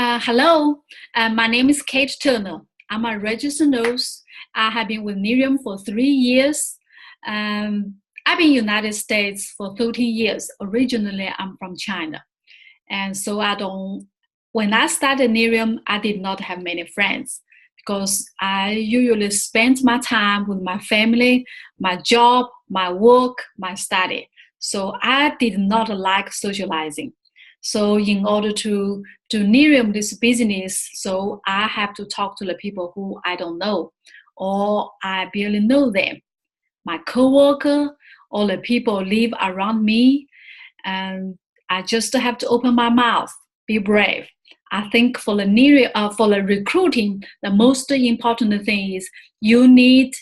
Hello, my name is Kate Turner. I'm a registered nurse. I have been with Nerium for 3 years. I've been in the United States for 13 years. Originally, I'm from China. And so when I started Nerium, I did not have many friends because I usually spent my time with my family, my job, my work, my study. So I did not like socializing. So in order to Nerium this business, so I have to talk to the people who I don't know or I barely know them, my coworker or the people live around me, and I just have to open my mouth, be brave. I think for the recruiting, the most important thing is you need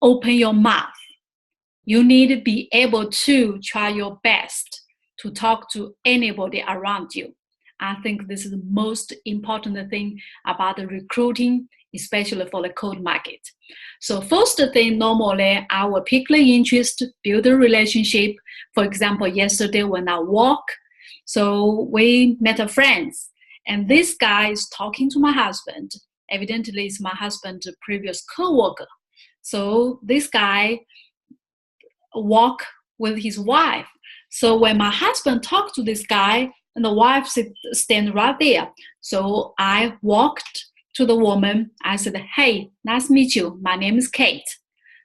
open your mouth. You need to be able to try your best to talk to anybody around you. I think this is the most important thing about the recruiting, especially for the cold market. So first thing, normally I will pick the interest, build a relationship. For example, yesterday when I walk, so we met a friend, and this guy is talking to my husband. Evidently, it's my husband's previous co-worker. So this guy walk with his wife. So when my husband talked to this guy, and the wife stand right there. So I walked to the woman. I said, "Hey, nice to meet you. My name is Kate."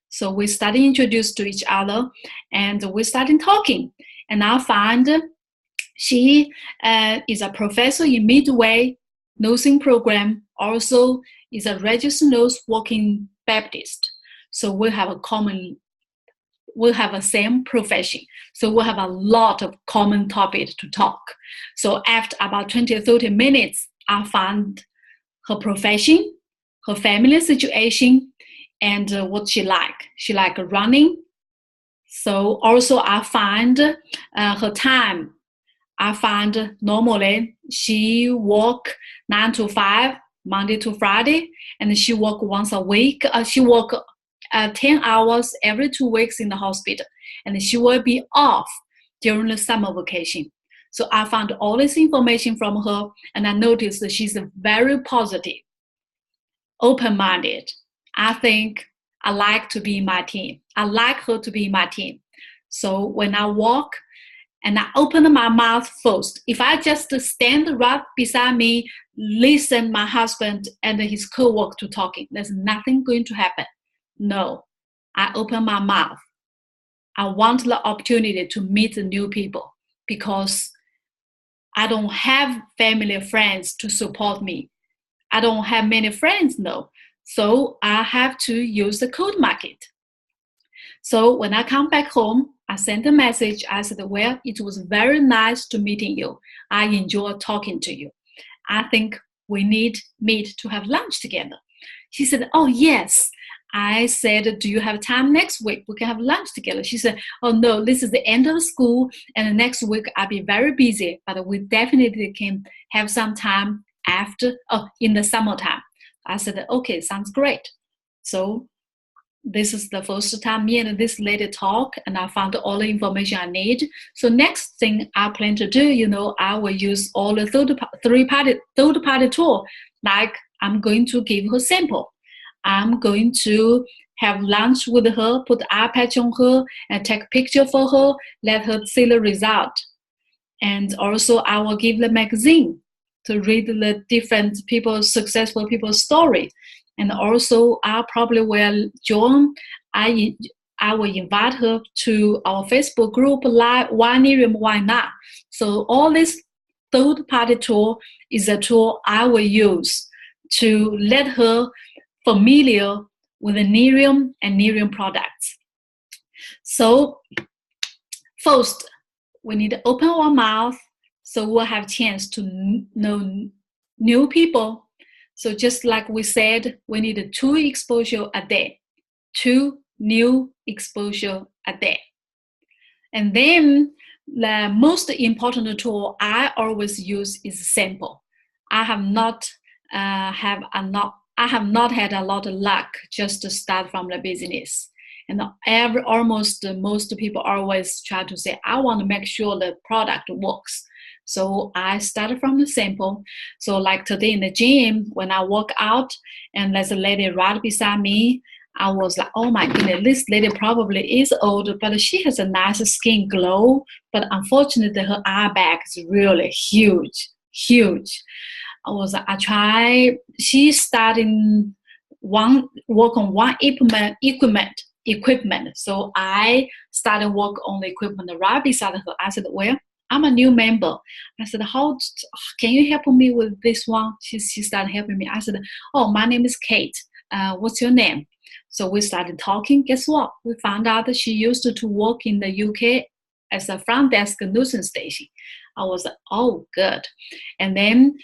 So we started introduced to each other, and we started talking. And I found she is a professor in Midway nursing program. Also is a registered nurse working Baptist. So we have a same profession. So we have a lot of common topics to talk. So after about 20 or 30 minutes, I found her profession, her family situation, and what she like. She like running. So also I find her time. I find normally she work 9 to 5, Monday to Friday, and she work once a week. She work 10 hours every 2 weeks in the hospital, and she will be off during the summer vacation. So I found all this information from her, and I noticed that she's very positive, open-minded. I think I like to be in my team. I like her to be in my team. So when I walk and I open my mouth first, if I just stand right beside me, listen my husband and his co-worker to talking, there's nothing going to happen. No, I open my mouth. I want the opportunity to meet new people because I don't have family friends to support me. I don't have many friends, no. So I have to use the cold market. So when I come back home, I sent a message. I said, "Well, it was very nice to meeting you. I enjoyed talking to you. I think we need meet to have lunch together." She said, "Oh, yes." I said, "Do you have time next week? We can have lunch together." She said, "Oh, no, this is the end of school, and the next week I'll be very busy, but we definitely can have some time in the summertime." I said, "Okay, sounds great." So this is the first time me and this lady talk, and I found all the information I need. So next thing I plan to do, I will use all the third party tool, like I'm going to give her sample. I'm going to have lunch with her, put eye patch on her, and take a picture for her, let her see the result. And also I will give the magazine to read the different successful people's story. And also I probably will join, I will invite her to our Facebook group, like Why Nerium, Why Not? So all this third-party tool is a tool I will use to let her familiar with the Nerium and Nerium products. So first, we need to open our mouth so we'll have a chance to know new people. So just like we said, we need 2 exposure a day, 2 new exposure a day. And then the most important tool I always use is sample. I have not had a lot of luck just to start from the business. And most people always try to say, "I want to make sure the product works." So I started from the sample. So like today in the gym, when I walk out and there's a lady right beside me, I was like, oh my goodness, this lady probably is old, but she has a nice skin glow. But unfortunately, her eye bag is really huge, huge. I try. She starting work on one equipment. So I started work on the equipment right beside her. I said, well, I'm a new member. I said, how can you help me with this one? She started helping me. I said, oh, my name is Kate. What's your name? So we started talking. Guess what? We found out that she used to work in the UK as a front desk nuisance station. I was like, oh, good. And then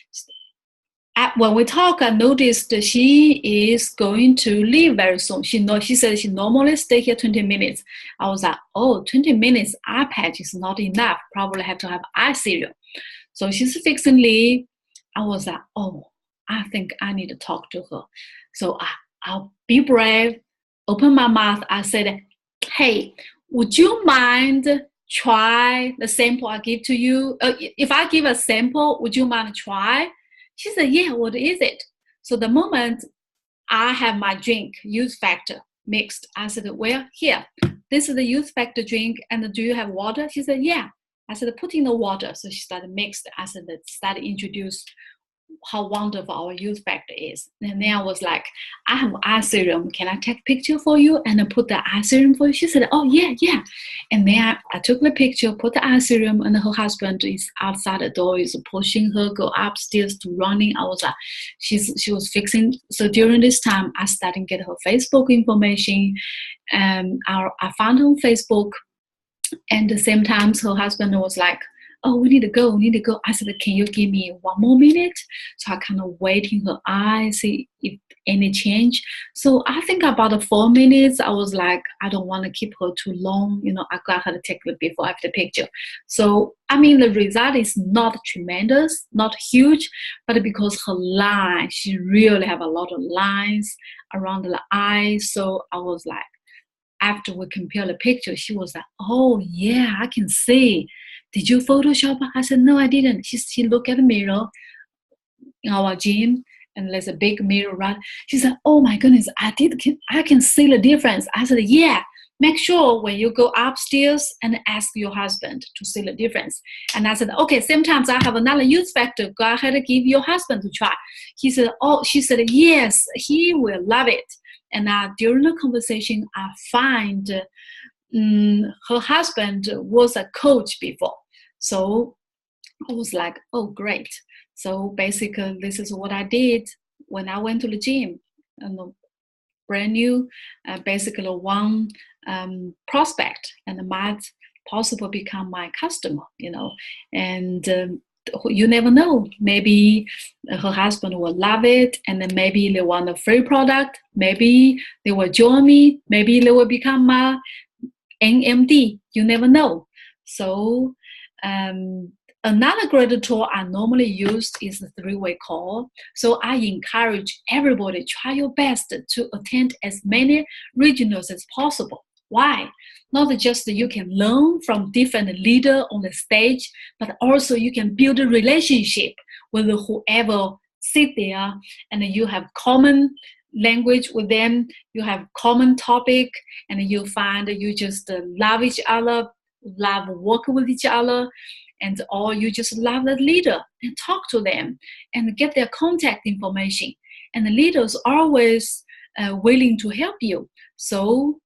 when we talk, I noticed that she is going to leave very soon. She said she normally stay here 20 minutes. I was like, oh, 20 minutes eye patch is not enough. Probably have to have eye serum. So she's fixing leave. I was like, oh, I think I need to talk to her. So I'll be brave, open my mouth. I said, hey, would you mind try the sample I give to you? If I give a sample, would you mind try? She said, yeah, what is it? So the moment I have my drink, youth factor mixed, I said, well, here, this is the youth factor drink, and do you have water? She said, yeah. I said, put in the water. So she started mixed. I said, started introduce how wonderful our youth factor is. And then I was like, I have eye serum. Can I take a picture for you and then put the eye serum for you? She said, oh, yeah. And then I took the picture, put the eye serum, and her husband is outside the door, is pushing her, go upstairs to running. I was like, she was fixing. So during this time, I started to get her Facebook information. And I found her on Facebook. And the same time, her husband was like, oh, we need to go. I said, can you give me 1 more minute? So I kind of wait in her eyes, see if any change. So I think about 4 minutes, I was like, I don't want to keep her too long. I got her to take the before after picture. So, the result is not tremendous, not huge, but because her line, she really have a lot of lines around the eyes. So I was like, after we compare the picture, she was like, oh yeah, I can see. Did you Photoshop? I said, no, I didn't. She looked at the mirror in our gym, and there's a big mirror, right? She said, oh my goodness, I can see the difference. I said, yeah, make sure when you go upstairs and ask your husband to see the difference. And I said, okay, sometimes I have another youth factor. Go ahead and give your husband to try. She said, yes, he will love it. And during the conversation, I find her husband was a coach before. So I was like, oh, great. So basically, this is what I did when I went to the gym. And brand new, basically one prospect, and might possibly become my customer, And you never know. Maybe her husband will love it, and then maybe they want a free product. Maybe they will join me. Maybe they will become my NMD. You never know. So another great tool I normally use is the 3-way call. So I encourage everybody, try your best to attend as many regionals as possible. Why? Not just that you can learn from different leaders on the stage, but also you can build a relationship with whoever sit there, and you have common language with them, you have common topic, and you find that you just love each other, love working with each other, or you just love the leader and talk to them and get their contact information. And the leaders are always willing to help you. So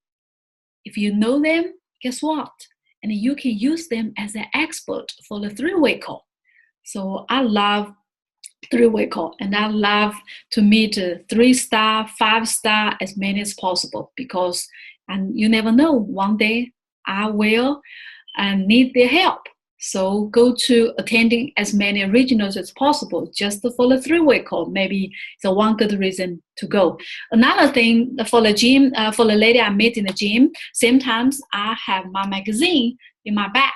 if you know them, guess what? And you can use them as an expert for the 3-way call. So I love 3-way call, and I love to meet 3-star, 5-star, as many as possible, because you never know, one day I will need their help. So go to attending as many regionals as possible just for the 3-way call. Maybe it's one good reason to go. Another thing for the gym, for the lady I met in the gym, sometimes I have my magazine in my bag.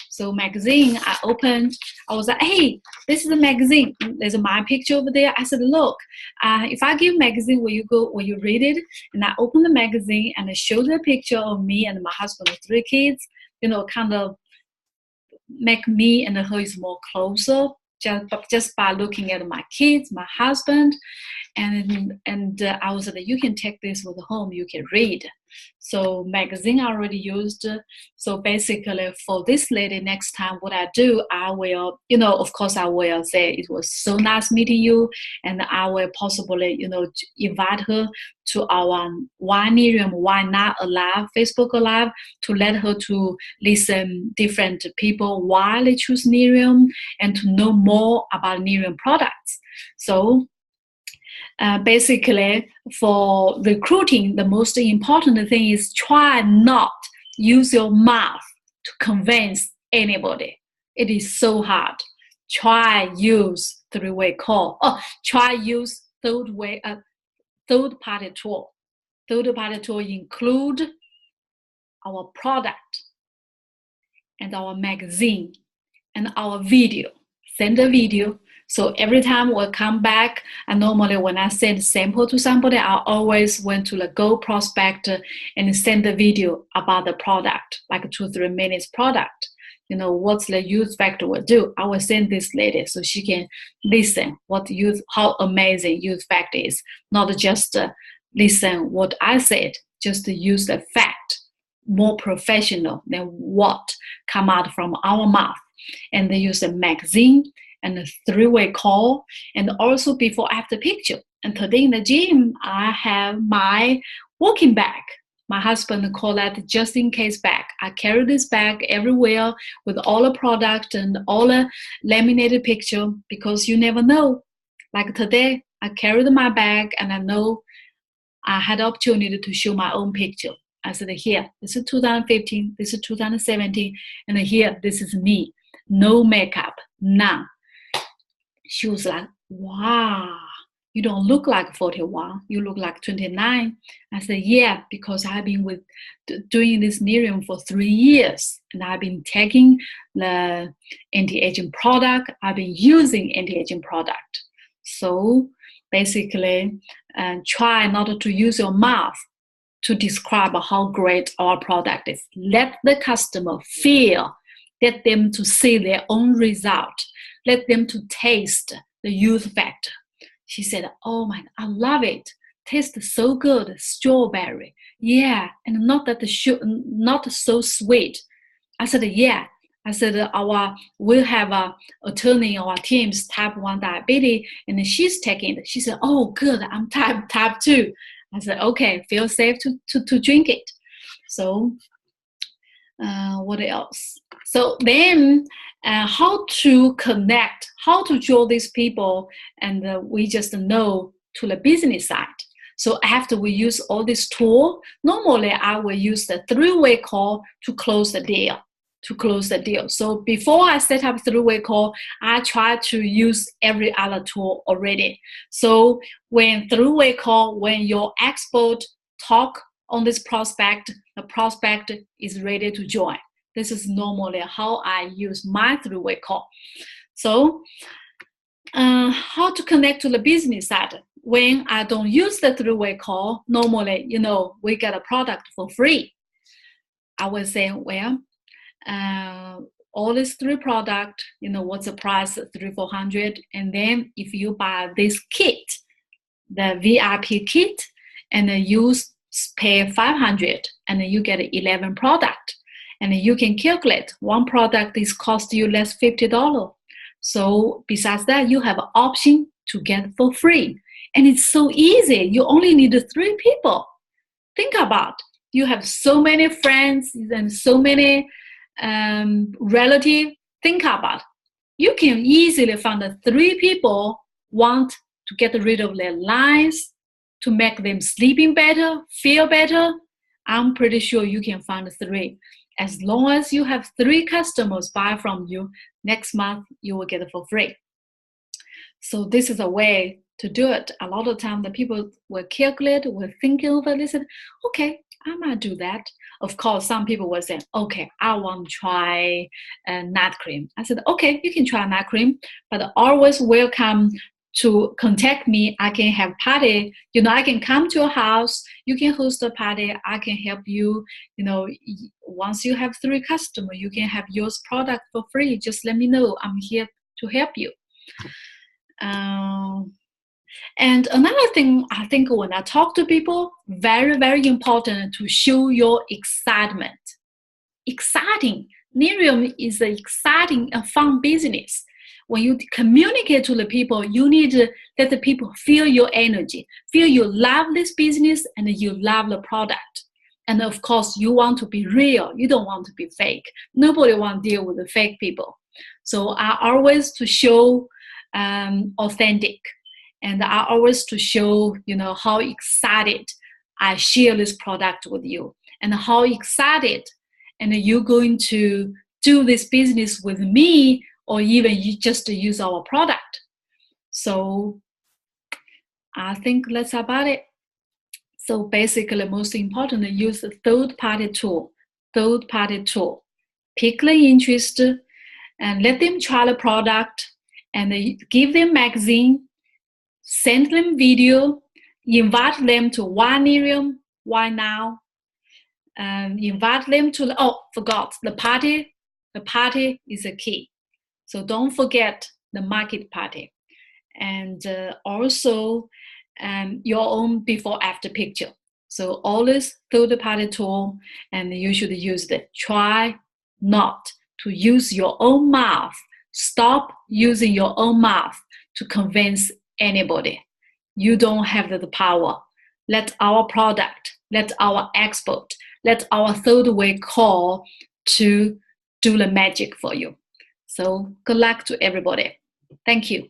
So magazine, I opened, I was like, hey, this is a magazine. There's my picture over there. I said, look, if I give magazine, will you read it? And I opened the magazine and I showed a picture of me and my husband with 3 kids, kind of make me and her is more closer just by looking at my kids, my husband, and I was like, you can take this with home, you can read. So magazine I already used. So basically for this lady, next time what I do, I will, of course I will say it was so nice meeting you, and I will possibly, invite her to our Why Nerium, Why Not Alive Facebook Live, to let her to listen different people why they choose Nerium and to know more about Nerium products. So basically, for recruiting, the most important thing is try not use your mouth to convince anybody. It is so hard. Try use three-way call. Try use third-party tool. Third-party tool include our product and our magazine and our video. Send a video. So every time we come back, and normally when I send sample to somebody, I always went to the Go Prospect and send the video about the product, like 2-3 minutes product. What's the youth factor will do. I will send this lady so she can listen how amazing youth factor is. Not just listen what I said, just to use the fact, more professional than what come out from our mouth. And they use a magazine and a three-way call, and also before after picture. And today in the gym, I have my walking bag. My husband called that just in case bag. I carry this bag everywhere with all the product and all the laminated picture, because you never know. Like today, I carried my bag and I know I had the opportunity to show my own picture. I said, here, this is 2015, this is 2017, and here, this is me. No makeup, none. She was like, wow, you don't look like 41, you look like 29. I said, yeah, because I've been doing this Nerium for 3 years, and I've been taking the anti-aging product, I've been using anti-aging product. So basically, try not to use your mouth to describe how great our product is. Let the customer feel, let them to see their own result. Let them to taste the youth factor. She said, oh my, I love it. Tastes so good, strawberry. Yeah, and not so sweet. I said, yeah. I said, we'll have a attorney on our team's type 1 diabetes, and she's taking it. She said, oh, good, I'm type 2. I said, okay, feel safe to drink it. So what else? So then how to connect, how to draw these people, and we just know to the business side. So after we use all this tool, normally I will use the three-way call to close the deal. So before I set up three-way call, I try to use every other tool already. So when three-way call, when your expert talk on this prospect, the prospect is ready to join. This is normally how I use my three-way call. So how to connect to the business side? When I don't use the three-way call, normally, we get a product for free. I will say, well, all these 3 products, what's the price? $300-400. And then if you buy this kit, the VIP kit, and you pay $500, and you get 11 products. And you can calculate one product is cost you less $50. So besides that, you have an option to get for free. And it's so easy. You only need 3 people. Think about, you have so many friends and so many relatives. Think about, you can easily find 3 people want to get rid of their lies, to make them sleeping better, feel better. I'm pretty sure you can find 3. As long as you have 3 customers buy from you, next month you will get it for free. So this is a way to do it. A lot of time the people will calculate, will think over this, and okay, I might do that. Of course, some people will say, okay, I want to try night cream. I said, okay, you can try night cream, but always welcome to contact me. I can have party, I can come to your house, you can host a party, I can help you, once you have 3 customers, you can have your product for free. Just let me know. I'm here to help you. And another thing, I think when I talk to people, very, very important to show your excitement. Exciting. Nerium is an exciting and fun business. When you communicate to the people, you need to let the people feel your energy, feel you love this business and you love the product. And of course, you want to be real. You don't want to be fake. Nobody wants to deal with the fake people. So I always to show authentic. And I always to show, how excited I share this product with you and how excited and you're going to do this business with me or even you just use our product. So I think that's about it. So basically, most important, use the third-party tool. Pick the interest and let them try the product and give them magazine, send them video, invite them to why Nerium, why now? Invite them to the party. The party is a key. So don't forget the market party. And also your own before-after picture. So always third-party tool, and you should use the try not to use your own mouth. Stop using your own mouth to convince anybody. You don't have the power. Let our product, let our expert, let our third way call to do the magic for you. So good luck to everybody. Thank you.